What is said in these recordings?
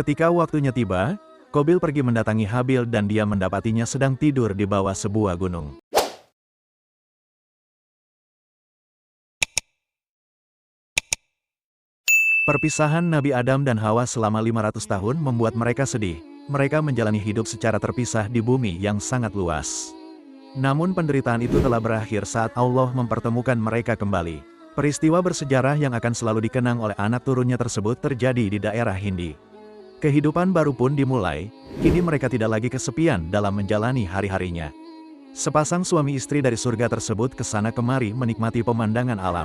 Ketika waktunya tiba, Qabil pergi mendatangi Habil dan dia mendapatinya sedang tidur di bawah sebuah gunung. Perpisahan Nabi Adam dan Hawa selama 500 tahun membuat mereka sedih. Mereka menjalani hidup secara terpisah di bumi yang sangat luas. Namun penderitaan itu telah berakhir saat Allah mempertemukan mereka kembali. Peristiwa bersejarah yang akan selalu dikenang oleh anak turunnya tersebut terjadi di daerah Hindi. Kehidupan baru pun dimulai, kini mereka tidak lagi kesepian dalam menjalani hari-harinya. Sepasang suami istri dari surga tersebut kesana kemari menikmati pemandangan alam.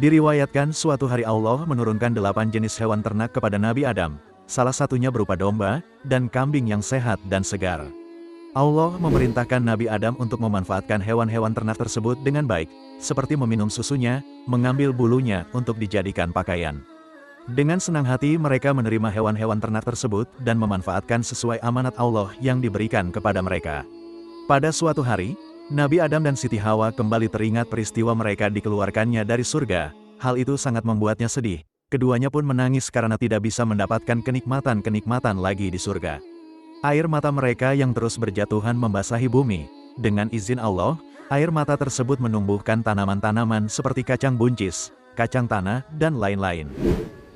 Diriwayatkan suatu hari Allah menurunkan 8 jenis hewan ternak kepada Nabi Adam, salah satunya berupa domba, dan kambing yang sehat dan segar. Allah memerintahkan Nabi Adam untuk memanfaatkan hewan-hewan ternak tersebut dengan baik, seperti meminum susunya, mengambil bulunya untuk dijadikan pakaian. Dengan senang hati mereka menerima hewan-hewan ternak tersebut dan memanfaatkan sesuai amanat Allah yang diberikan kepada mereka. Pada suatu hari, Nabi Adam dan Siti Hawa kembali teringat peristiwa mereka dikeluarkannya dari surga. Hal itu sangat membuatnya sedih. Keduanya pun menangis karena tidak bisa mendapatkan kenikmatan-kenikmatan lagi di surga. Air mata mereka yang terus berjatuhan membasahi bumi. Dengan izin Allah, air mata tersebut menumbuhkan tanaman-tanaman seperti kacang buncis, kacang tanah, dan lain-lain.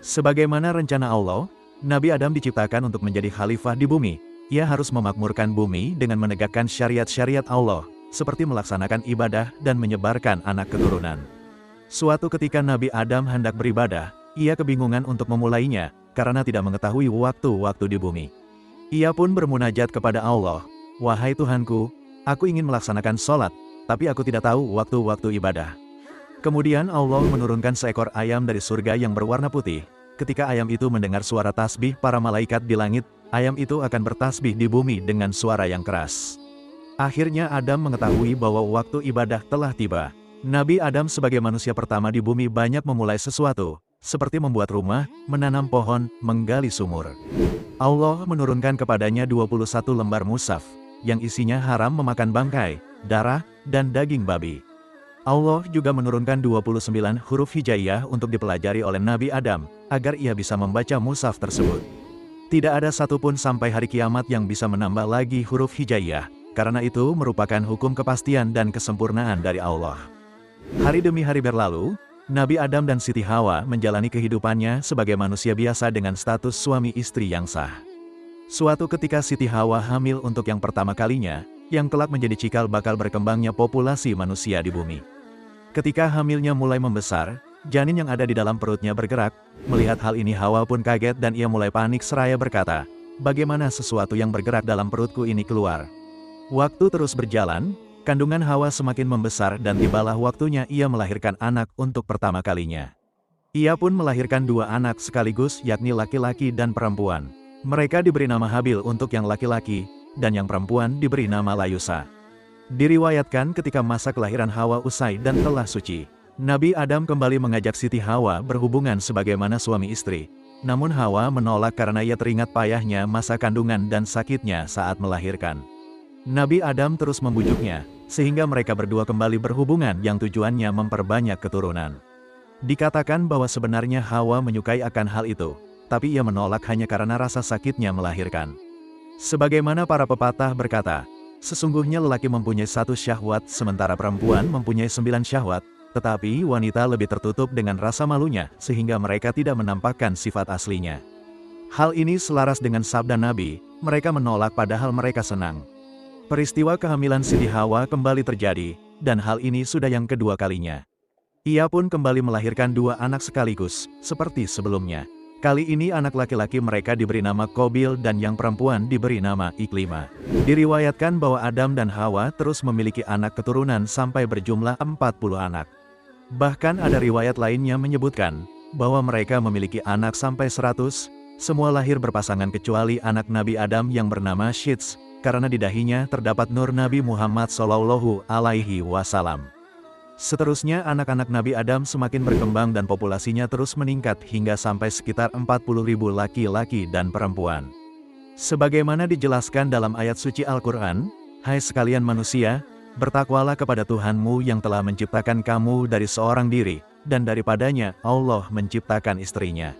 Sebagaimana rencana Allah, Nabi Adam diciptakan untuk menjadi khalifah di bumi. Ia harus memakmurkan bumi dengan menegakkan syariat-syariat Allah, seperti melaksanakan ibadah dan menyebarkan anak keturunan. Suatu ketika Nabi Adam hendak beribadah, ia kebingungan untuk memulainya, karena tidak mengetahui waktu-waktu di bumi. Ia pun bermunajat kepada Allah, "Wahai Tuhanku, aku ingin melaksanakan sholat, tapi aku tidak tahu waktu-waktu ibadah." Kemudian Allah menurunkan seekor ayam dari surga yang berwarna putih. Ketika ayam itu mendengar suara tasbih para malaikat di langit, ayam itu akan bertasbih di bumi dengan suara yang keras. Akhirnya Adam mengetahui bahwa waktu ibadah telah tiba. Nabi Adam sebagai manusia pertama di bumi banyak memulai sesuatu, seperti membuat rumah, menanam pohon, menggali sumur. Allah menurunkan kepadanya 21 lembar mushaf, yang isinya haram memakan bangkai, darah, dan daging babi. Allah juga menurunkan 29 huruf hijaiyah untuk dipelajari oleh Nabi Adam, agar ia bisa membaca mushaf tersebut. Tidak ada satupun sampai hari kiamat yang bisa menambah lagi huruf hijaiyah, karena itu merupakan hukum kepastian dan kesempurnaan dari Allah. Hari demi hari berlalu, Nabi Adam dan Siti Hawa menjalani kehidupannya sebagai manusia biasa dengan status suami istri yang sah. Suatu ketika Siti Hawa hamil untuk yang pertama kalinya, yang kelak menjadi cikal bakal berkembangnya populasi manusia di bumi. Ketika hamilnya mulai membesar, janin yang ada di dalam perutnya bergerak. Melihat hal ini Hawa pun kaget dan ia mulai panik seraya berkata, "Bagaimana sesuatu yang bergerak dalam perutku ini keluar?" Waktu terus berjalan, kandungan Hawa semakin membesar dan tibalah waktunya ia melahirkan anak untuk pertama kalinya. Ia pun melahirkan 2 anak sekaligus, yakni laki-laki dan perempuan. Mereka diberi nama Habil untuk yang laki-laki, dan yang perempuan diberi nama Layusa. Diriwayatkan ketika masa kelahiran Hawa usai dan telah suci, Nabi Adam kembali mengajak Siti Hawa berhubungan sebagaimana suami istri. Namun Hawa menolak karena ia teringat payahnya masa kandungan dan sakitnya saat melahirkan. Nabi Adam terus membujuknya, sehingga mereka berdua kembali berhubungan yang tujuannya memperbanyak keturunan. Dikatakan bahwa sebenarnya Hawa menyukai akan hal itu, tapi ia menolak hanya karena rasa sakitnya melahirkan. Sebagaimana para pepatah berkata, sesungguhnya lelaki mempunyai 1 syahwat sementara perempuan mempunyai 9 syahwat, tetapi wanita lebih tertutup dengan rasa malunya sehingga mereka tidak menampakkan sifat aslinya. Hal ini selaras dengan sabda Nabi, mereka menolak padahal mereka senang. Peristiwa kehamilan Siti Hawa kembali terjadi, dan hal ini sudah yang kedua kalinya. Ia pun kembali melahirkan 2 anak sekaligus, seperti sebelumnya. Kali ini anak laki-laki mereka diberi nama Qabil dan yang perempuan diberi nama Iklima. Diriwayatkan bahwa Adam dan Hawa terus memiliki anak keturunan sampai berjumlah 40 anak. Bahkan ada riwayat lainnya menyebutkan, bahwa mereka memiliki anak sampai 100, semua lahir berpasangan kecuali anak Nabi Adam yang bernama Syits, karena di dahinya terdapat nur Nabi Muhammad SAW. Seterusnya anak-anak Nabi Adam semakin berkembang dan populasinya terus meningkat hingga sampai sekitar 40.000 laki-laki dan perempuan. Sebagaimana dijelaskan dalam ayat suci Al-Quran, "Hai sekalian manusia, bertakwalah kepada Tuhanmu yang telah menciptakan kamu dari seorang diri, dan daripadanya Allah menciptakan istrinya.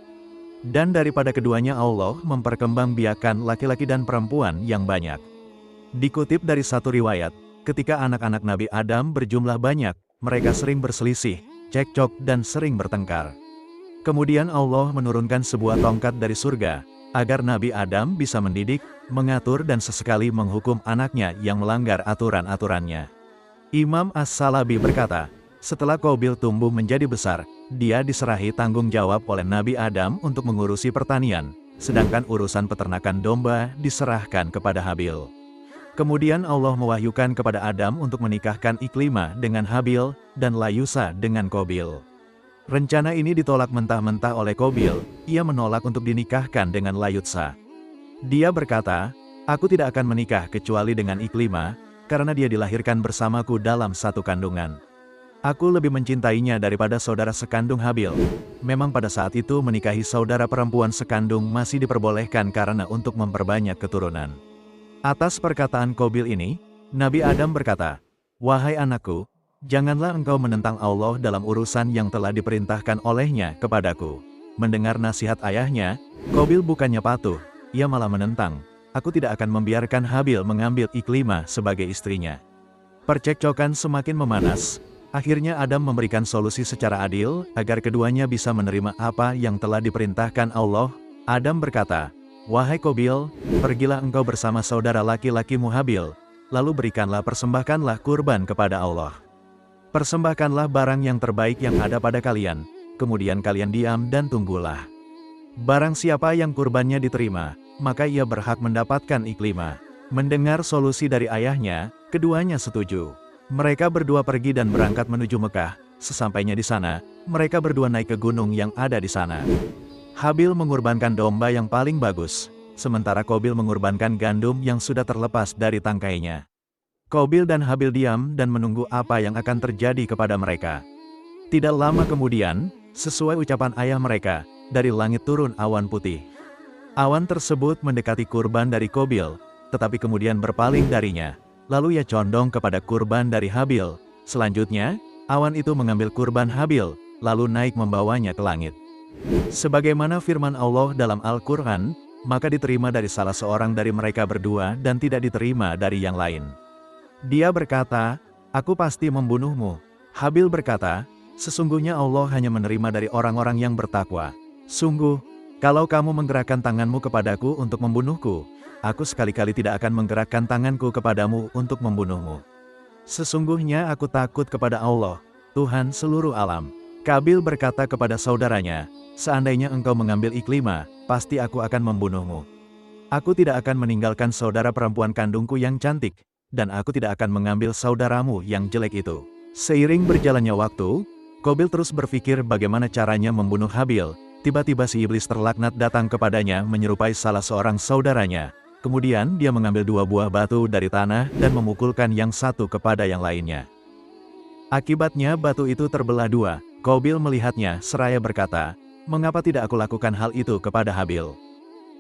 Dan daripada keduanya Allah memperkembangbiakan laki-laki dan perempuan yang banyak. Dikutip dari satu riwayat, ketika anak-anak Nabi Adam berjumlah banyak, mereka sering berselisih, cekcok dan sering bertengkar. Kemudian Allah menurunkan sebuah tongkat dari surga, agar Nabi Adam bisa mendidik, mengatur dan sesekali menghukum anaknya yang melanggar aturan-aturannya. Imam As-Salabi berkata, setelah Qabil tumbuh menjadi besar, dia diserahi tanggung jawab oleh Nabi Adam untuk mengurusi pertanian, sedangkan urusan peternakan domba diserahkan kepada Habil. Kemudian Allah mewahyukan kepada Adam untuk menikahkan Iklimah dengan Habil, dan Layusa dengan Qabil. Rencana ini ditolak mentah-mentah oleh Qabil, ia menolak untuk dinikahkan dengan Layusa. Dia berkata, aku tidak akan menikah kecuali dengan Iklimah, karena dia dilahirkan bersamaku dalam satu kandungan. Aku lebih mencintainya daripada saudara sekandung Habil. Memang pada saat itu menikahi saudara perempuan sekandung masih diperbolehkan karena untuk memperbanyak keturunan. Atas perkataan Qabil ini, Nabi Adam berkata, wahai anakku, janganlah engkau menentang Allah dalam urusan yang telah diperintahkan olehnya kepadaku. Mendengar nasihat ayahnya, Qabil bukannya patuh, ia malah menentang, aku tidak akan membiarkan Habil mengambil Iklimah sebagai istrinya. Percekcokan semakin memanas. Akhirnya Adam memberikan solusi secara adil, agar keduanya bisa menerima apa yang telah diperintahkan Allah. Adam berkata, wahai Qabil, pergilah engkau bersama saudara laki-lakimu Habil, lalu persembahkanlah kurban kepada Allah. Persembahkanlah barang yang terbaik yang ada pada kalian, kemudian kalian diam dan tunggulah. Barang siapa yang kurbannya diterima, maka ia berhak mendapatkan Iklimah. Mendengar solusi dari ayahnya, keduanya setuju. Mereka berdua pergi dan berangkat menuju Mekah. Sesampainya di sana, mereka berdua naik ke gunung yang ada di sana. Habil mengorbankan domba yang paling bagus, sementara Qabil mengorbankan gandum yang sudah terlepas dari tangkainya. Qabil dan Habil diam dan menunggu apa yang akan terjadi kepada mereka. Tidak lama kemudian, sesuai ucapan ayah mereka, dari langit turun awan putih. Awan tersebut mendekati kurban dari Qabil, tetapi kemudian berpaling darinya. Lalu ia condong kepada kurban dari Habil. Selanjutnya, awan itu mengambil kurban Habil, lalu naik membawanya ke langit. Sebagaimana firman Allah dalam Al-Quran, maka diterima dari salah seorang dari mereka berdua dan tidak diterima dari yang lain. Dia berkata, aku pasti membunuhmu. Habil berkata, sesungguhnya Allah hanya menerima dari orang-orang yang bertakwa. Sungguh, kalau kamu menggerakkan tanganmu kepadaku untuk membunuhku, aku sekali-kali tidak akan menggerakkan tanganku kepadamu untuk membunuhmu. Sesungguhnya aku takut kepada Allah, Tuhan seluruh alam. Qabil berkata kepada saudaranya, seandainya engkau mengambil Iklimah, pasti aku akan membunuhmu. Aku tidak akan meninggalkan saudara perempuan kandungku yang cantik, dan aku tidak akan mengambil saudaramu yang jelek itu. Seiring berjalannya waktu, Qabil terus berpikir bagaimana caranya membunuh Habil. Tiba-tiba si iblis terlaknat datang kepadanya menyerupai salah seorang saudaranya. Kemudian dia mengambil 2 buah batu dari tanah dan memukulkan yang satu kepada yang lainnya. Akibatnya batu itu terbelah 2. Qabil melihatnya seraya berkata, mengapa tidak aku lakukan hal itu kepada Habil?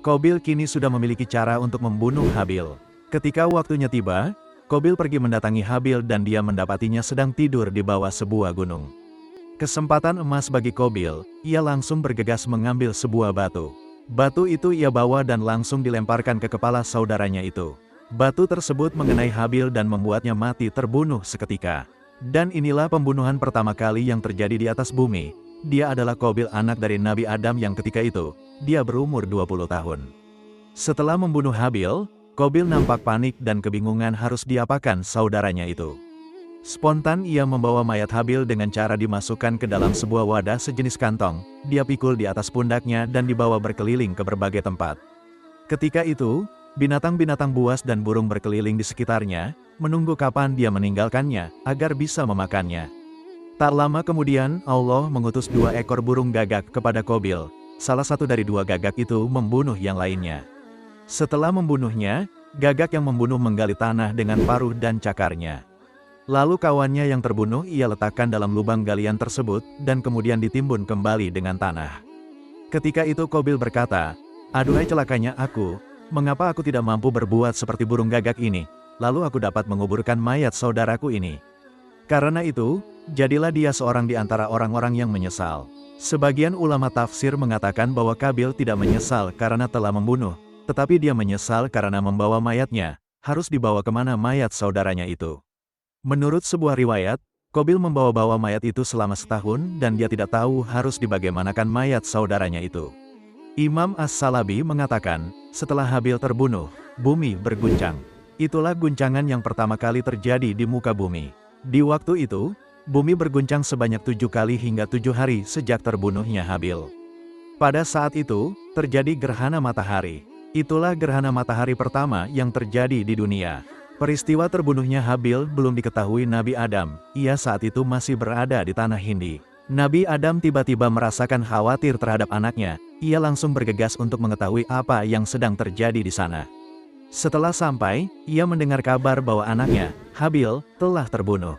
Qabil kini sudah memiliki cara untuk membunuh Habil. Ketika waktunya tiba, Qabil pergi mendatangi Habil dan dia mendapatinya sedang tidur di bawah sebuah gunung. Kesempatan emas bagi Qabil, ia langsung bergegas mengambil sebuah batu. Batu itu ia bawa dan langsung dilemparkan ke kepala saudaranya itu. Batu tersebut mengenai Habil dan membuatnya mati terbunuh seketika. Dan inilah pembunuhan pertama kali yang terjadi di atas bumi. Dia adalah Qabil, anak dari Nabi Adam yang ketika itu, dia berumur 20 tahun. Setelah membunuh Habil, Qabil nampak panik dan kebingungan harus diapakan saudaranya itu. Spontan ia membawa mayat Habil dengan cara dimasukkan ke dalam sebuah wadah sejenis kantong, dia pikul di atas pundaknya dan dibawa berkeliling ke berbagai tempat. Ketika itu, binatang-binatang buas dan burung berkeliling di sekitarnya, menunggu kapan dia meninggalkannya, agar bisa memakannya. Tak lama kemudian, Allah mengutus 2 ekor burung gagak kepada Qabil. Salah satu dari 2 gagak itu membunuh yang lainnya. Setelah membunuhnya, gagak yang membunuh menggali tanah dengan paruh dan cakarnya. Lalu kawannya yang terbunuh ia letakkan dalam lubang galian tersebut, dan kemudian ditimbun kembali dengan tanah. Ketika itu Qabil berkata, aduhai celakanya aku, mengapa aku tidak mampu berbuat seperti burung gagak ini, lalu aku dapat menguburkan mayat saudaraku ini. Karena itu, jadilah dia seorang di antara orang-orang yang menyesal. Sebagian ulama tafsir mengatakan bahwa Kabil tidak menyesal karena telah membunuh, tetapi dia menyesal karena membawa mayatnya, harus dibawa kemana mayat saudaranya itu. Menurut sebuah riwayat, Qabil membawa-bawa mayat itu selama setahun dan dia tidak tahu harus dibagaimanakan mayat saudaranya itu. Imam As-Salabi mengatakan, setelah Habil terbunuh, bumi berguncang. Itulah guncangan yang pertama kali terjadi di muka bumi. Di waktu itu, bumi berguncang sebanyak 7 kali hingga 7 hari sejak terbunuhnya Habil. Pada saat itu, terjadi gerhana matahari. Itulah gerhana matahari pertama yang terjadi di dunia. Peristiwa terbunuhnya Habil belum diketahui Nabi Adam, ia saat itu masih berada di tanah Hindi. Nabi Adam tiba-tiba merasakan khawatir terhadap anaknya, ia langsung bergegas untuk mengetahui apa yang sedang terjadi di sana. Setelah sampai, ia mendengar kabar bahwa anaknya, Habil, telah terbunuh.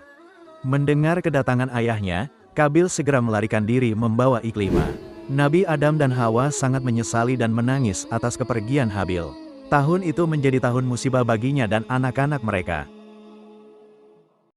Mendengar kedatangan ayahnya, Qabil segera melarikan diri membawa Iklimah. Nabi Adam dan Hawa sangat menyesali dan menangis atas kepergian Habil. Tahun itu menjadi tahun musibah baginya dan anak-anak mereka.